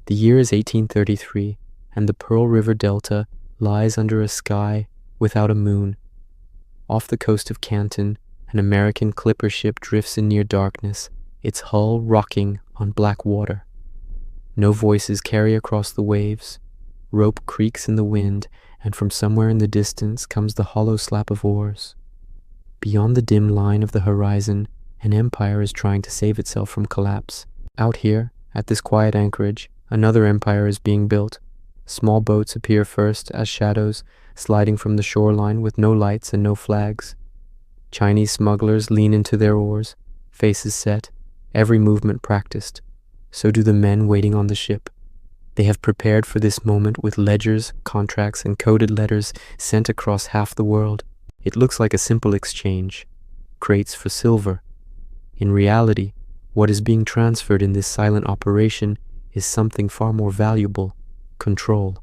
The year is 1833, and the Pearl River Delta lies under a sky without a moon. Off the coast of Canton, an American clipper ship drifts in near darkness, its hull rocking on black water. No voices carry across the waves. Rope creaks in the wind, and from somewhere in the distance comes the hollow slap of oars. Beyond the dim line of the horizon, an empire is trying to save itself from collapse. Out here, at this quiet anchorage, another empire is being built. Small boats appear first as shadows, sliding from the shoreline with no lights and no flags. Chinese smugglers lean into their oars, faces set, every movement practiced. So do the men waiting on the ship. They have prepared for this moment with ledgers, contracts, and coded letters sent across half the world. It looks like a simple exchange, crates for silver. In reality, what is being transferred in this silent operation is something far more valuable: control.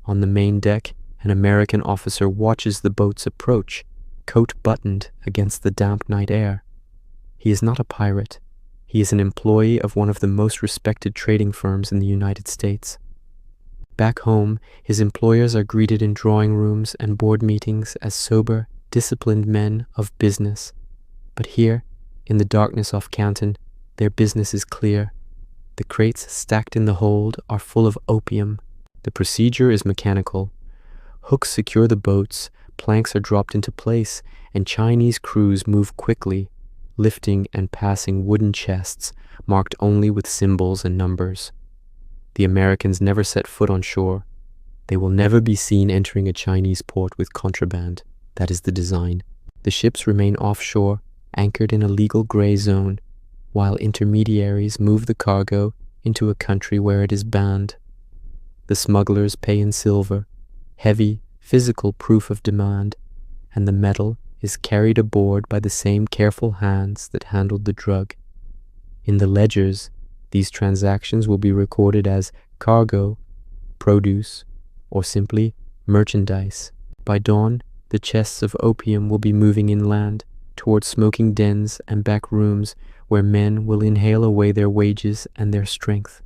On the main deck, an American officer watches the boats approach, coat buttoned against the damp night air. He is not a pirate. He is an employee of one of the most respected trading firms in the United States. Back home, his employers are greeted in drawing rooms and board meetings as sober, disciplined men of business. But here, in the darkness off Canton, their business is clear. The crates stacked in the hold are full of opium. The procedure is mechanical. Hooks secure the boats, planks are dropped into place, and Chinese crews move quickly, lifting and passing wooden chests marked only with symbols and numbers. The Americans never set foot on shore. They will never be seen entering a Chinese port with contraband. That is the design. The ships remain offshore, anchored in a legal gray zone, while intermediaries move the cargo into a country where it is banned. The smugglers pay in silver, heavy, physical proof of demand, and the metal is carried aboard by the same careful hands that handled the drug. In the ledgers, these transactions will be recorded as cargo, produce, or simply merchandise. By dawn, the chests of opium will be moving inland towards smoking dens and back rooms where men will inhale away their wages and their strength.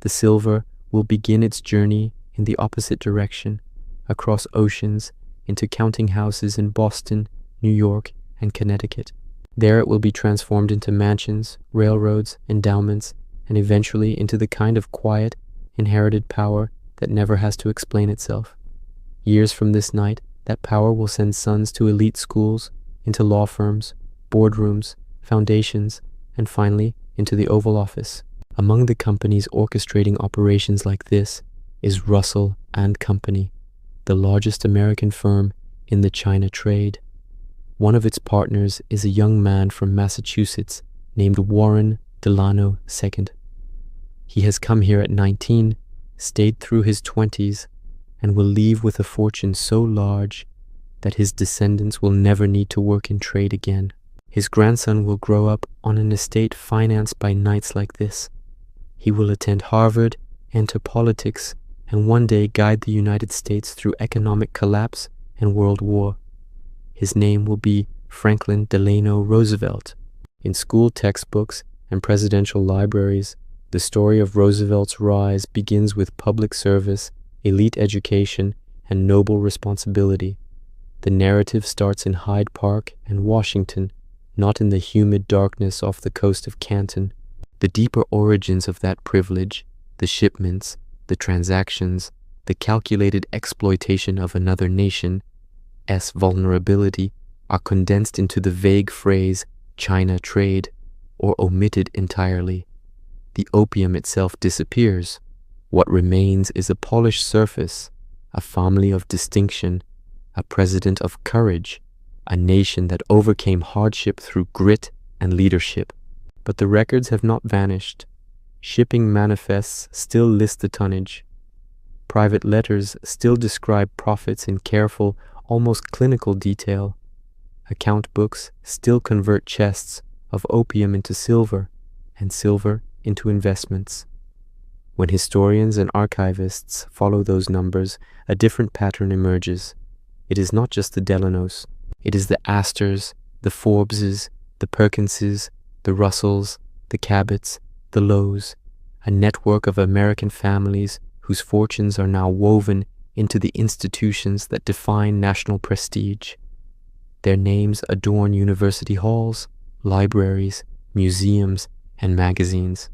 The silver will begin its journey in the opposite direction, across oceans, into counting houses in Boston, New York, and Connecticut. There it will be transformed into mansions, railroads, endowments, and eventually into the kind of quiet, inherited power that never has to explain itself. Years from this night, that power will send sons to elite schools, into law firms, boardrooms, foundations, and finally into the Oval Office. Among the companies orchestrating operations like this is Russell and Company, the largest American firm in the China trade. One of its partners is a young man from Massachusetts named Warren Delano II. He has come here at 19, stayed through his 20s, and will leave with a fortune so large that his descendants will never need to work in trade again. His grandson will grow up on an estate financed by knights like this. He will attend Harvard, enter politics, and one day guide the United States through economic collapse and World War. His name will be Franklin Delano Roosevelt. In school textbooks and presidential libraries, the story of Roosevelt's rise begins with public service, elite education, and noble responsibility. The narrative starts in Hyde Park and Washington, not in the humid darkness off the coast of Canton. The deeper origins of that privilege, the shipments, the transactions, the calculated exploitation of another nation's vulnerability are condensed into the vague phrase China trade, or omitted entirely. The opium itself disappears. What remains is a polished surface, a family of distinction, a president of courage, a nation that overcame hardship through grit and leadership. But the records have not vanished. Shipping manifests still list the tonnage. Private letters still describe profits in careful, almost clinical detail. Account books still convert chests of opium into silver, and silver into investments. When historians and archivists follow those numbers, a different pattern emerges. It is not just the Delanos. It is the Astors, the Forbeses, the Perkinses, the Russells, the Cabots, the Lows, a network of American families whose fortunes are now woven into the institutions that define national prestige. Their names adorn university halls, libraries, museums, and magazines.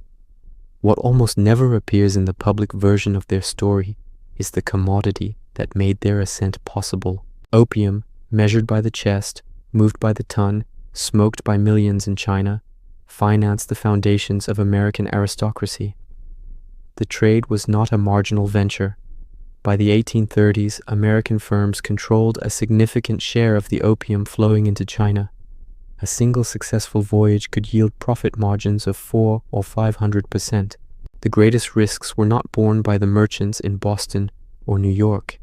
What almost never appears in the public version of their story is the commodity that made their ascent possible. Opium, measured by the chest, moved by the ton, smoked by millions in China, financed the foundations of American aristocracy. The trade was not a marginal venture. By the 1830s, American firms controlled a significant share of the opium flowing into China. A single successful voyage could yield profit margins of 400 or 500%. The greatest risks were not borne by the merchants in Boston or New York.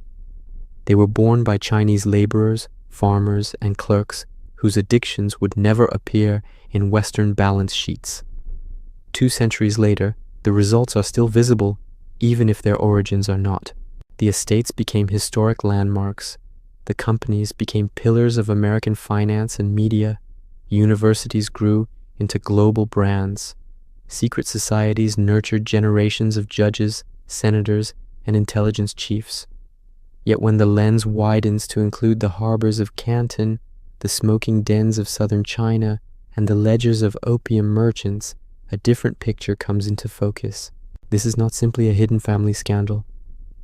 They were borne by Chinese laborers, farmers, and clerks whose addictions would never appear in Western balance sheets. 2 centuries later, the results are still visible, even if their origins are not. The estates became historic landmarks. The companies became pillars of American finance and media. Universities grew into global brands. Secret societies nurtured generations of judges, senators, and intelligence chiefs. Yet when the lens widens to include the harbors of Canton, the smoking dens of southern China, and the ledgers of opium merchants, a different picture comes into focus. This is not simply a hidden family scandal.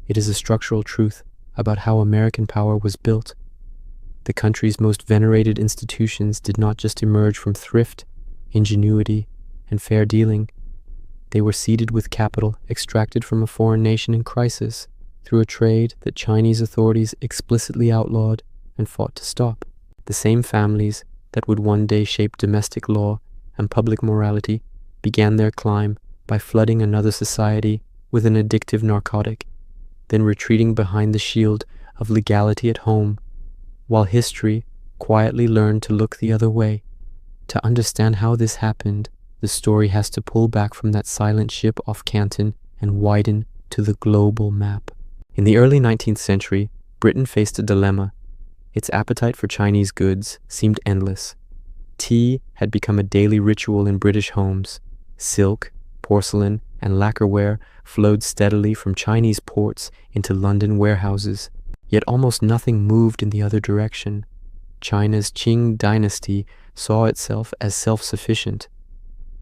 It is a structural truth about how American power was built. The country's most venerated institutions did not just emerge from thrift, ingenuity, and fair dealing. They were seeded with capital extracted from a foreign nation in crisis through a trade that Chinese authorities explicitly outlawed and fought to stop. The same families that would one day shape domestic law and public morality began their climb by flooding another society with an addictive narcotic, then retreating behind the shield of legality at home, while history quietly learned to look the other way. To understand how this happened, the story has to pull back from that silent ship off Canton and widen to the global map. In the early 19th century, Britain faced a dilemma. Its appetite for Chinese goods seemed endless. Tea had become a daily ritual in British homes. Silk, porcelain, and lacquerware flowed steadily from Chinese ports into London warehouses. Yet almost nothing moved in the other direction. China's Qing dynasty saw itself as self-sufficient.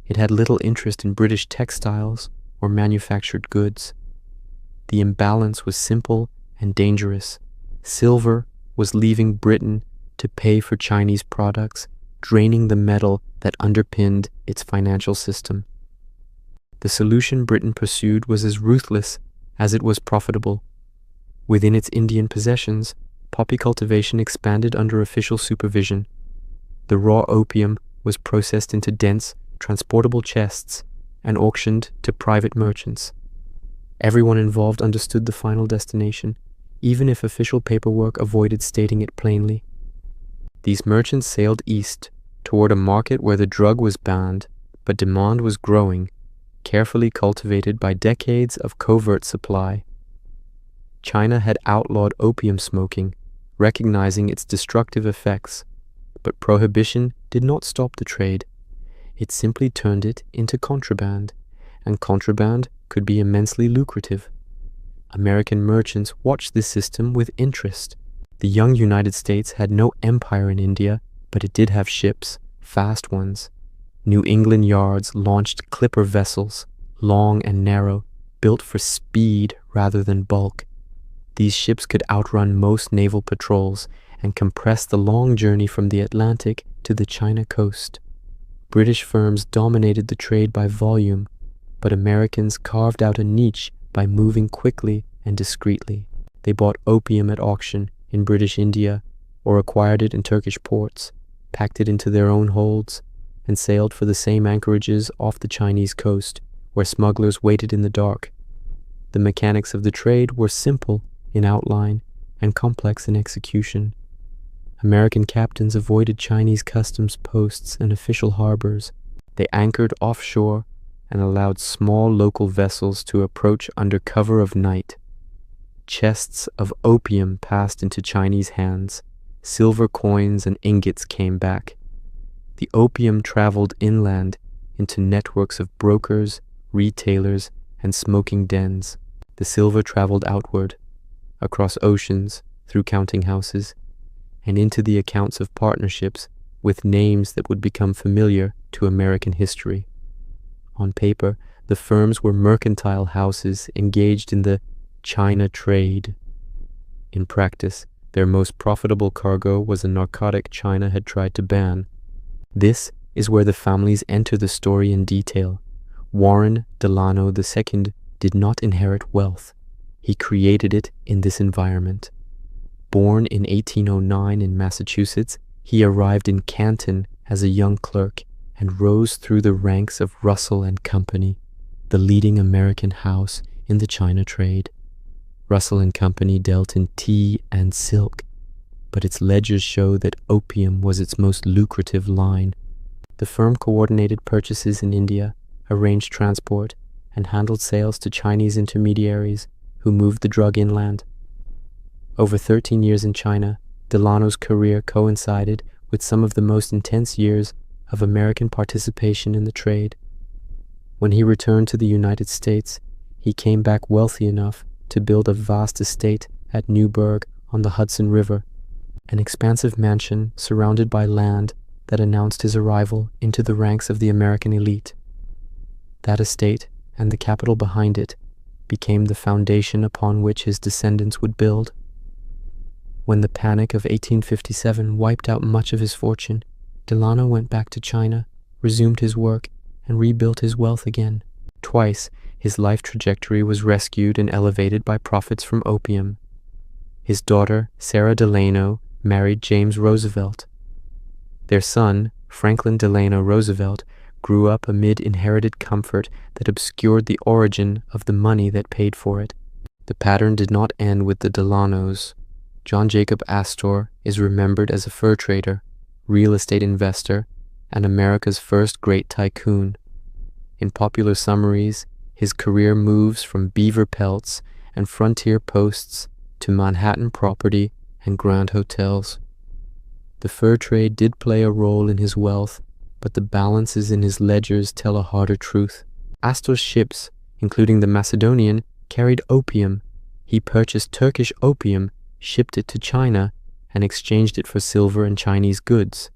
It had little interest in British textiles or manufactured goods. The imbalance was simple and dangerous. Silver was leaving Britain to pay for Chinese products, draining the metal that underpinned its financial system. The solution Britain pursued was as ruthless as it was profitable. Within its Indian possessions, poppy cultivation expanded under official supervision. The raw opium was processed into dense, transportable chests and auctioned to private merchants. Everyone involved understood the final destination, even if official paperwork avoided stating it plainly. These merchants sailed east, toward a market where the drug was banned, but demand was growing, carefully cultivated by decades of covert supply. China had outlawed opium smoking, recognizing its destructive effects, but prohibition did not stop the trade. It simply turned it into contraband, and contraband could be immensely lucrative. American merchants watched this system with interest. The young United States had no empire in India, but it did have ships, fast ones. New England yards launched clipper vessels, long and narrow, built for speed rather than bulk. These ships could outrun most naval patrols and compress the long journey from the Atlantic to the China coast. British firms dominated the trade by volume, but Americans carved out a niche by moving quickly and discreetly. They bought opium at auction in British India or acquired it in Turkish ports, packed it into their own holds, and sailed for the same anchorages off the Chinese coast where smugglers waited in the dark. The mechanics of the trade were simple in outline and complex in execution. American captains avoided Chinese customs posts and official harbors. They anchored offshore and allowed small local vessels to approach under cover of night. Chests of opium passed into Chinese hands. Silver coins and ingots came back. The opium traveled inland into networks of brokers, retailers, and smoking dens. The silver traveled outward, across oceans, through counting houses, and into the accounts of partnerships with names that would become familiar to American history. On paper, the firms were mercantile houses engaged in the China trade. In practice, their most profitable cargo was a narcotic China had tried to ban. This is where the families enter the story in detail. Warren Delano II did not inherit wealth. He created it in this environment. Born in 1809 in Massachusetts, he arrived in Canton as a young clerk and rose through the ranks of Russell and Company, the leading American house in the China trade. Russell and Company dealt in tea and silk, but its ledgers show that opium was its most lucrative line. The firm coordinated purchases in India, arranged transport, and handled sales to Chinese intermediaries who moved the drug inland. Over 13 years in China, Delano's career coincided with some of the most intense years of American participation in the trade. When he returned to the United States, he came back wealthy enough to build a vast estate at Newburgh on the Hudson River, an expansive mansion surrounded by land that announced his arrival into the ranks of the American elite. That estate, and the capital behind it, became the foundation upon which his descendants would build. When the Panic of 1857 wiped out much of his fortune, Delano went back to China, resumed his work, and rebuilt his wealth again. Twice, his life trajectory was rescued and elevated by profits from opium. His daughter, Sarah Delano, married James Roosevelt. Their son, Franklin Delano Roosevelt, grew up amid inherited comfort that obscured the origin of the money that paid for it. The pattern did not end with the Delanos. John Jacob Astor is remembered as a fur trader, real estate investor, and America's first great tycoon. In popular summaries, his career moves from beaver pelts and frontier posts to Manhattan property and grand hotels. The fur trade did play a role in his wealth, but the balances in his ledgers tell a harder truth. Astor's ships, including the Macedonian, carried opium. He purchased Turkish opium, shipped it to China, and exchanged it for silver and Chinese goods.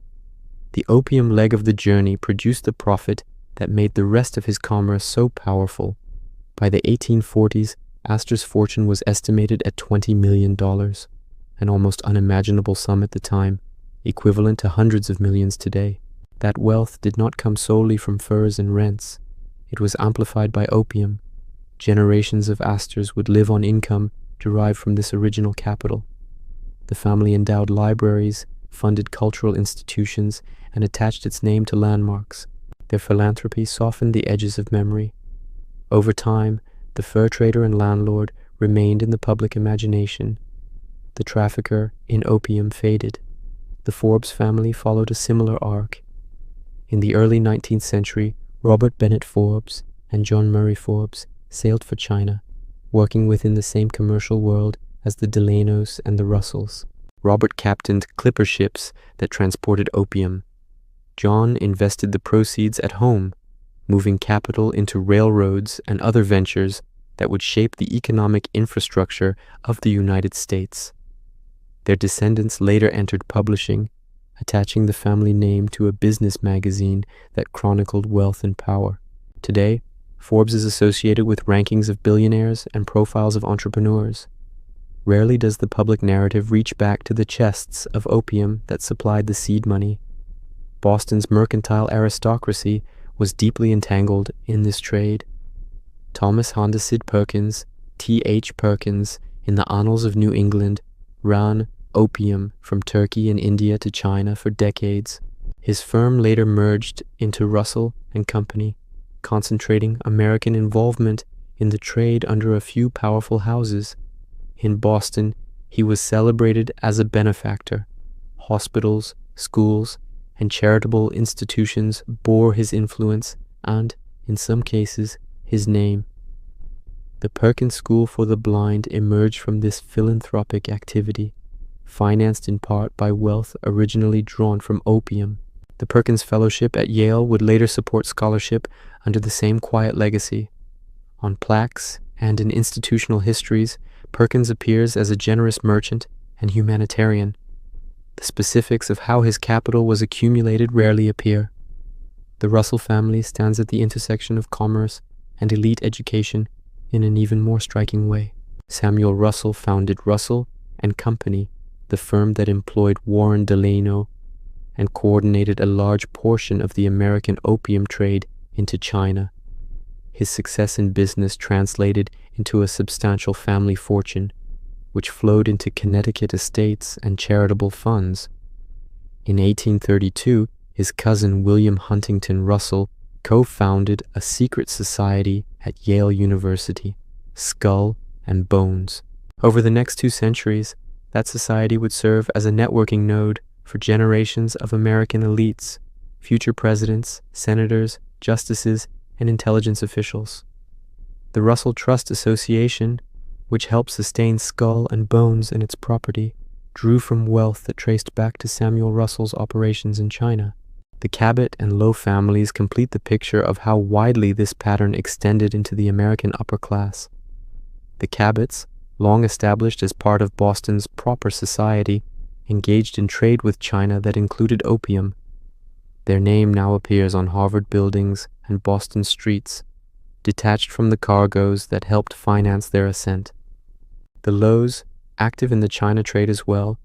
The opium leg of the journey produced the profit that made the rest of his commerce so powerful. By the 1840s, Astor's fortune was estimated at $20 million, an almost unimaginable sum at the time, equivalent to hundreds of millions today. That wealth did not come solely from furs and rents. It was amplified by opium. Generations of Astors would live on income derived from this original capital. The family endowed libraries, funded cultural institutions, and attached its name to landmarks. Their philanthropy softened the edges of memory. Over time, the fur trader and landlord remained in the public imagination. The trafficker in opium faded. The Forbes family followed a similar arc. In the early 19th century, Robert Bennett Forbes and John Murray Forbes sailed for China, working within the same commercial world as the Delanos and the Russells. Robert captained clipper ships that transported opium. John invested the proceeds at home, moving capital into railroads and other ventures that would shape the economic infrastructure of the United States. Their descendants later entered publishing, attaching the family name to a business magazine that chronicled wealth and power. Today, Forbes is associated with rankings of billionaires and profiles of entrepreneurs. Rarely does the public narrative reach back to the chests of opium that supplied the seed money. Boston's mercantile aristocracy was deeply entangled in this trade. Thomas Hondasid Perkins, T.H. Perkins, in the Annals of New England, ran opium from Turkey and India to China for decades. His firm later merged into Russell and Company, concentrating American involvement in the trade under a few powerful houses. In Boston, he was celebrated as a benefactor. Hospitals, schools, and charitable institutions bore his influence and, in some cases, his name. The Perkins School for the Blind emerged from this philanthropic activity, financed in part by wealth originally drawn from opium. The Perkins Fellowship at Yale would later support scholarship under the same quiet legacy. On plaques and in institutional histories, Perkins appears as a generous merchant and humanitarian. The specifics of how his capital was accumulated rarely appear. The Russell family stands at the intersection of commerce and elite education in an even more striking way. Samuel Russell founded Russell and Company, the firm that employed Warren Delano and coordinated a large portion of the American opium trade into China. His success in business translated into a substantial family fortune, which flowed into Connecticut estates and charitable funds. In 1832, his cousin William Huntington Russell co-founded a secret society at Yale University, Skull and Bones. Over the next 2 centuries, that society would serve as a networking node for generations of American elites, future presidents, senators, justices, and intelligence officials. The Russell Trust Association, which helped sustain Skull and Bones and its property, drew from wealth that traced back to Samuel Russell's operations in China. The Cabot and Lowe families complete the picture of how widely this pattern extended into the American upper class. The Cabots, long established as part of Boston's proper society, engaged in trade with China that included opium. Their name now appears on Harvard buildings and Boston streets, detached from the cargoes that helped finance their ascent. The Lowes, active in the China trade as well,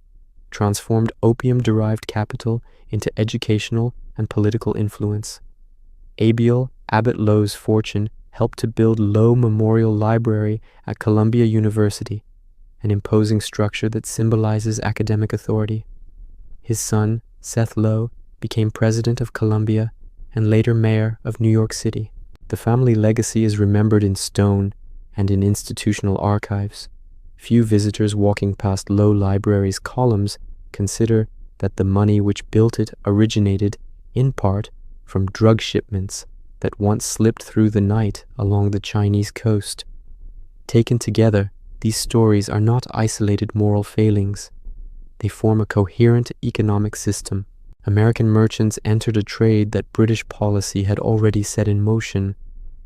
transformed opium-derived capital into educational and political influence. Abiel Abbott Lowe's fortune helped to build Lowe Memorial Library at Columbia University, an imposing structure that symbolizes academic authority. His son, Seth Lowe, became president of Columbia and later mayor of New York City. The family legacy is remembered in stone and in institutional archives. Few visitors walking past Lowe Library's columns consider that the money which built it originated, in part, from drug shipments that once slipped through the night along the Chinese coast. Taken together, these stories are not isolated moral failings. They form a coherent economic system. American merchants entered a trade that British policy had already set in motion,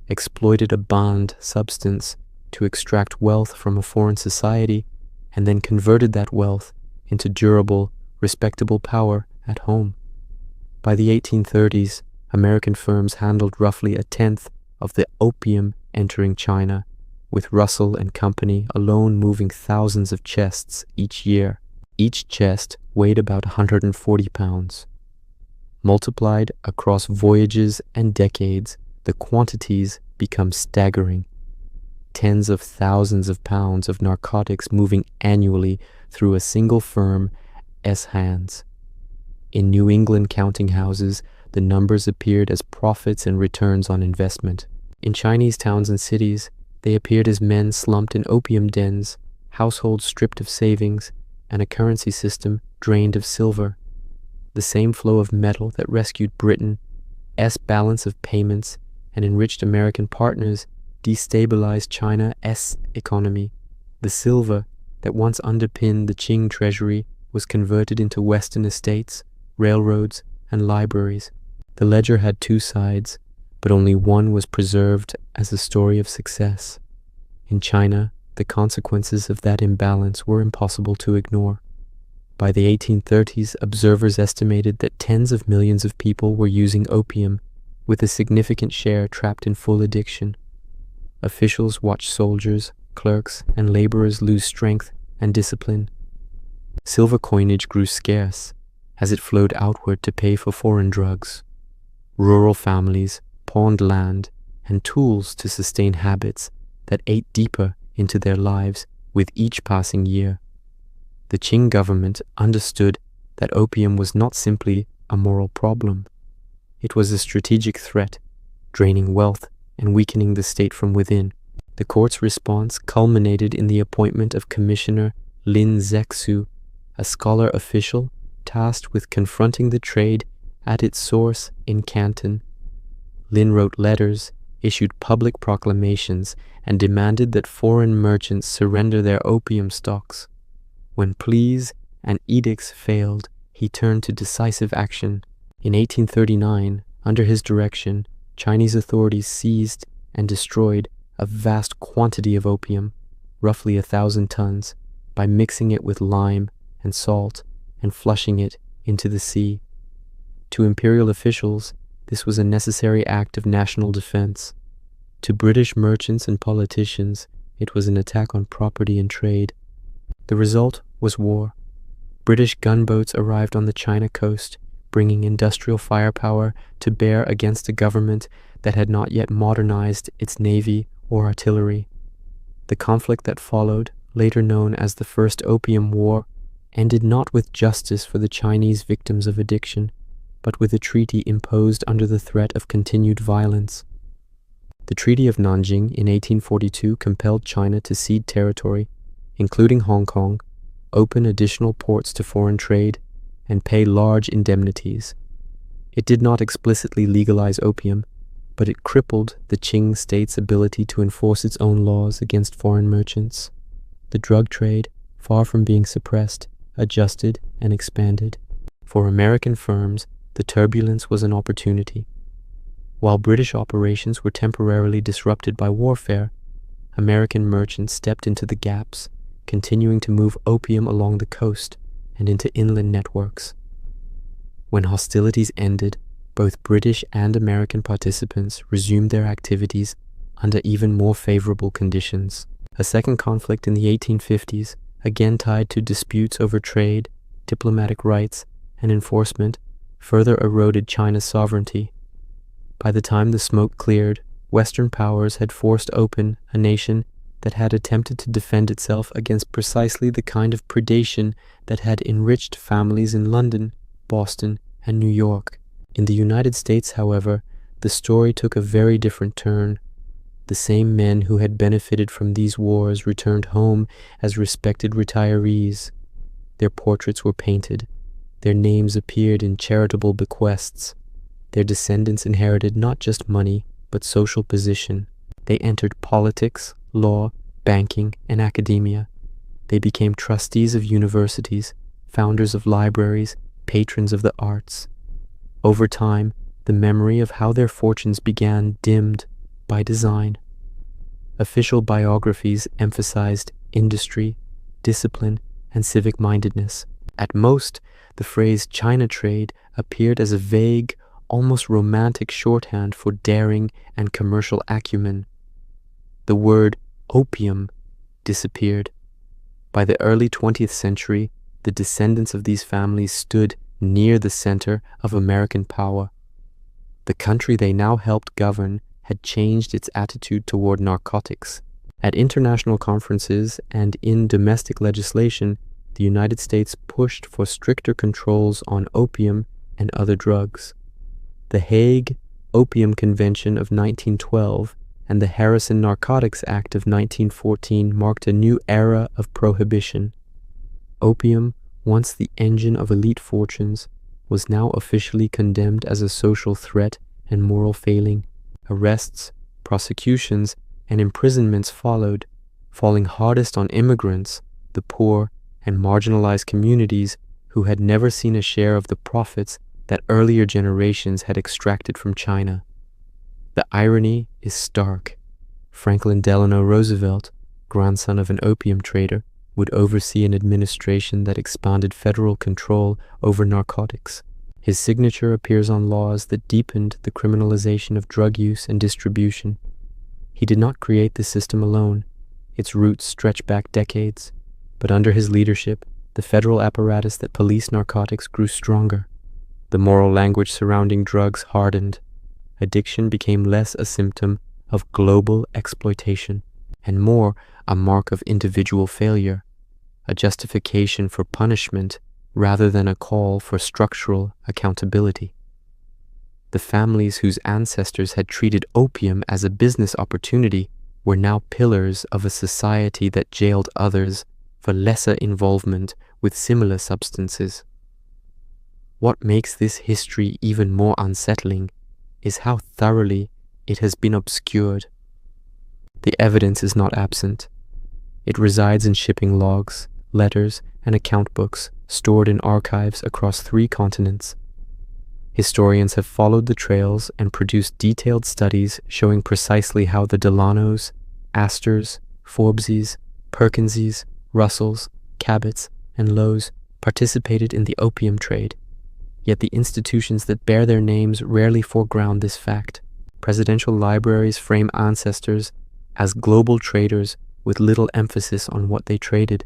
exploited a banned substance to extract wealth from a foreign society, and then converted that wealth into durable, respectable power at home. By the 1830s, American firms handled roughly 1/10 of the opium entering China, with Russell and Company alone moving thousands of chests each year. Each chest weighed about 140 pounds. Multiplied across voyages and decades, the quantities become staggering. Tens of thousands of pounds of narcotics moving annually through a single firm's hands. In New England counting houses, the numbers appeared as profits and returns on investment. In Chinese towns and cities, they appeared as men slumped in opium dens, households stripped of savings, and a currency system drained of silver. The same flow of metal that rescued Britain's balance of payments and enriched American partners destabilized China's economy. The silver that once underpinned the Qing treasury was converted into Western estates, railroads, and libraries. The ledger had 2 sides, but only one was preserved as a story of success. In China, the consequences of that imbalance were impossible to ignore. By the 1830s, observers estimated that tens of millions of people were using opium, with a significant share trapped in full addiction. Officials watched soldiers, clerks, and laborers lose strength and discipline. Silver coinage grew scarce as it flowed outward to pay for foreign drugs. Rural families pawned land and tools to sustain habits that ate deeper into their lives with each passing year. The Qing government understood that opium was not simply a moral problem. It was a strategic threat, draining wealth and weakening the state from within. The court's response culminated in the appointment of Commissioner Lin Zexu, a scholar official tasked with confronting the trade at its source in Canton. Lin wrote letters, issued public proclamations, and demanded that foreign merchants surrender their opium stocks. When pleas and edicts failed, he turned to decisive action. In 1839, under his direction, Chinese authorities seized and destroyed a vast quantity of opium, roughly 1,000 tons, by mixing it with lime and salt and flushing it into the sea. To imperial officials, this was a necessary act of national defense. To British merchants and politicians, it was an attack on property and trade. The result was war. British gunboats arrived on the China coast, bringing industrial firepower to bear against a government that had not yet modernized its navy or artillery. The conflict that followed, later known as the First Opium War, ended not with justice for the Chinese victims of addiction, but with a treaty imposed under the threat of continued violence. The Treaty of Nanjing in 1842 compelled China to cede territory, including Hong Kong, open additional ports to foreign trade, and pay large indemnities. It did not explicitly legalize opium, but it crippled the Qing state's ability to enforce its own laws against foreign merchants. The drug trade, far from being suppressed, adjusted and expanded. For American firms, the turbulence was an opportunity. While British operations were temporarily disrupted by warfare, American merchants stepped into the gaps, continuing to move opium along the coast and into inland networks. When hostilities ended, both British and American participants resumed their activities under even more favorable conditions. A second conflict in the 1850s, again tied to disputes over trade, diplomatic rights, and enforcement, further eroded China's sovereignty. By the time the smoke cleared, Western powers had forced open a nation that had attempted to defend itself against precisely the kind of predation that had enriched families in London, Boston, and New York. In the United States, however, the story took a very different turn. The same men who had benefited from these wars returned home as respected retirees. Their portraits were painted. Their names appeared in charitable bequests. Their descendants inherited not just money, but social position. They entered politics, law, banking, and academia. They became trustees of universities, founders of libraries, patrons of the arts. Over time, the memory of how their fortunes began dimmed by design. Official biographies emphasized industry, discipline, and civic-mindedness. At most, the phrase China trade appeared as a vague, almost romantic shorthand for daring and commercial acumen. The word opium disappeared. By the early 20th century, the descendants of these families stood near the center of American power. The country they now helped govern had changed its attitude toward narcotics. At international conferences and in domestic legislation, the United States pushed for stricter controls on opium and other drugs. The Hague Opium Convention of 1912 and the Harrison Narcotics Act of 1914 marked a new era of prohibition. Opium, once the engine of elite fortunes, was now officially condemned as a social threat and moral failing. Arrests, prosecutions, and imprisonments followed, falling hardest on immigrants, the poor, and marginalized communities who had never seen a share of the profits that earlier generations had extracted from China. The irony is stark. Franklin Delano Roosevelt, grandson of an opium trader, would oversee an administration that expanded federal control over narcotics. His signature appears on laws that deepened the criminalization of drug use and distribution. He did not create the system alone. Its roots stretch back decades. But under his leadership, the federal apparatus that policed narcotics grew stronger. The moral language surrounding drugs hardened. Addiction became less a symptom of global exploitation and more a mark of individual failure, a justification for punishment rather than a call for structural accountability. The families whose ancestors had treated opium as a business opportunity were now pillars of a society that jailed others for lesser involvement with similar substances. What makes this history even more unsettling is how thoroughly it has been obscured. The evidence is not absent. It resides in shipping logs, letters, and account books stored in archives across 3 continents. Historians have followed the trails and produced detailed studies showing precisely how the Delanos, Astors, Forbeses, Perkinses, Russells, Cabots, and Lows participated in the opium trade. Yet the institutions that bear their names rarely foreground this fact. Presidential libraries frame ancestors as global traders with little emphasis on what they traded.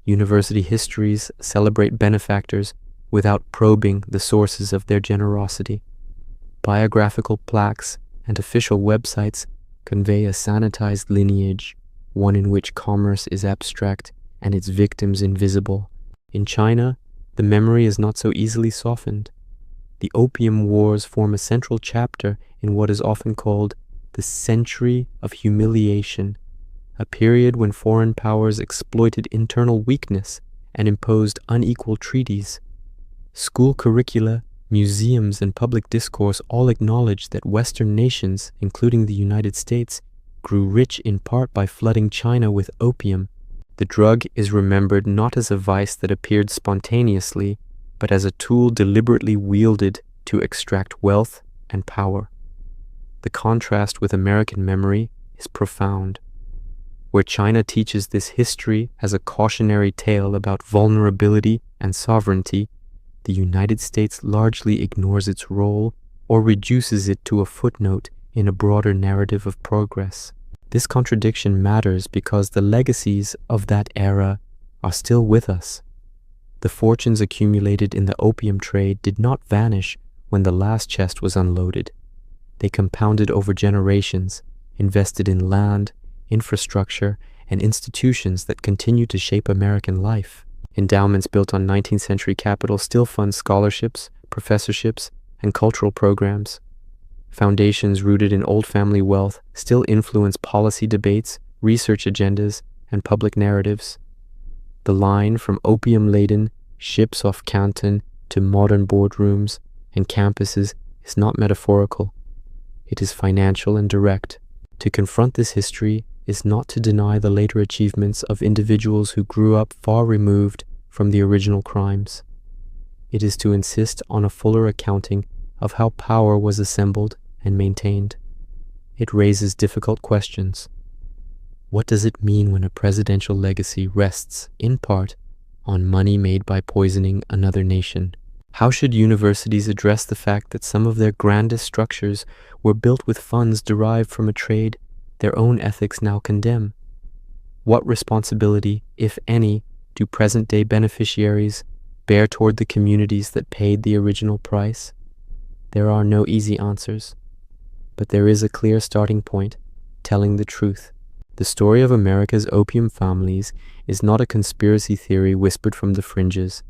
University histories celebrate benefactors without probing the sources of their generosity. Biographical plaques and official websites convey a sanitized lineage, one in which commerce is abstract and its victims invisible. In China, the memory is not so easily softened. The Opium Wars form a central chapter in what is often called the Century of Humiliation, a period when foreign powers exploited internal weakness and imposed unequal treaties. School curricula, museums, and public discourse all acknowledge that Western nations, including the United States, grew rich in part by flooding China with opium. The drug is remembered not as a vice that appeared spontaneously, but as a tool deliberately wielded to extract wealth and power. The contrast with American memory is profound. Where China teaches this history as a cautionary tale about vulnerability and sovereignty, the United States largely ignores its role or reduces it to a footnote in a broader narrative of progress. This contradiction matters because the legacies of that era are still with us. The fortunes accumulated in the opium trade did not vanish when the last chest was unloaded. They compounded over generations, invested in land, infrastructure, and institutions that continue to shape American life. Endowments built on 19th century capital still fund scholarships, professorships, and cultural programs. Foundations rooted in old family wealth still influence policy debates, research agendas, and public narratives. The line from opium-laden ships off Canton to modern boardrooms and campuses is not metaphorical. It is financial and direct. To confront this history is not to deny the later achievements of individuals who grew up far removed from the original crimes. It is to insist on a fuller accounting of how power was assembled and maintained. It raises difficult questions. What does it mean when a presidential legacy rests, in part, on money made by poisoning another nation? How should universities address the fact that some of their grandest structures were built with funds derived from a trade their own ethics now condemn? What responsibility, if any, do present-day beneficiaries bear toward the communities that paid the original price? There are no easy answers, but there is a clear starting point, telling the truth. The story of America's opium families is not a conspiracy theory whispered from the fringes.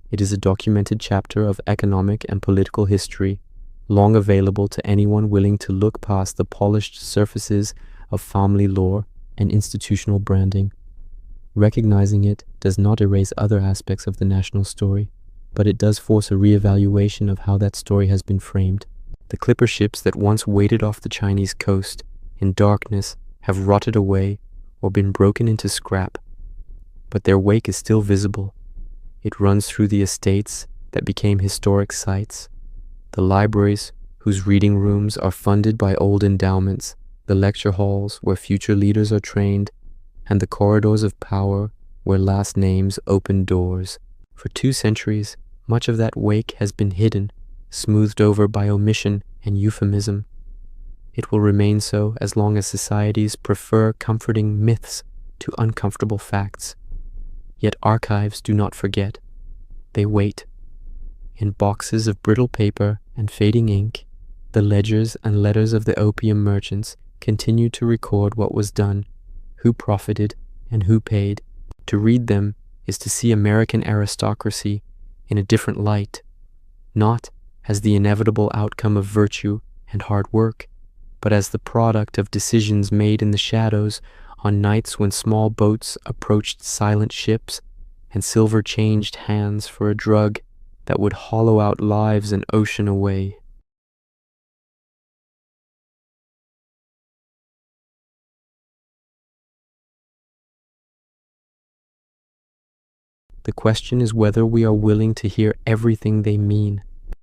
It is a documented chapter of economic and political history, long available to anyone willing to look past the polished surfaces of family lore and institutional branding. Recognizing it does not erase other aspects of the national story, but it does force a reevaluation of how that story has been framed. The clipper ships that once waited off the Chinese coast in darkness have rotted away or been broken into scrap, but their wake is still visible. It runs through the estates that became historic sites, the libraries whose reading rooms are funded by old endowments, the lecture halls where future leaders are trained, and the corridors of power where last names open doors. For 2 centuries, much of that wake has been hidden, smoothed over by omission and euphemism. It will remain so as long as societies prefer comforting myths to uncomfortable facts. Yet archives do not forget. They wait. In boxes of brittle paper and fading ink, the ledgers and letters of the opium merchants continue to record what was done, who profited, and who paid. To read them is to see American aristocracy in a different light, not as the inevitable outcome of virtue and hard work, but as the product of decisions made in the shadows on nights when small boats approached silent ships and silver changed hands for a drug that would hollow out lives an ocean away. The question is whether we are willing to hear everything they mean.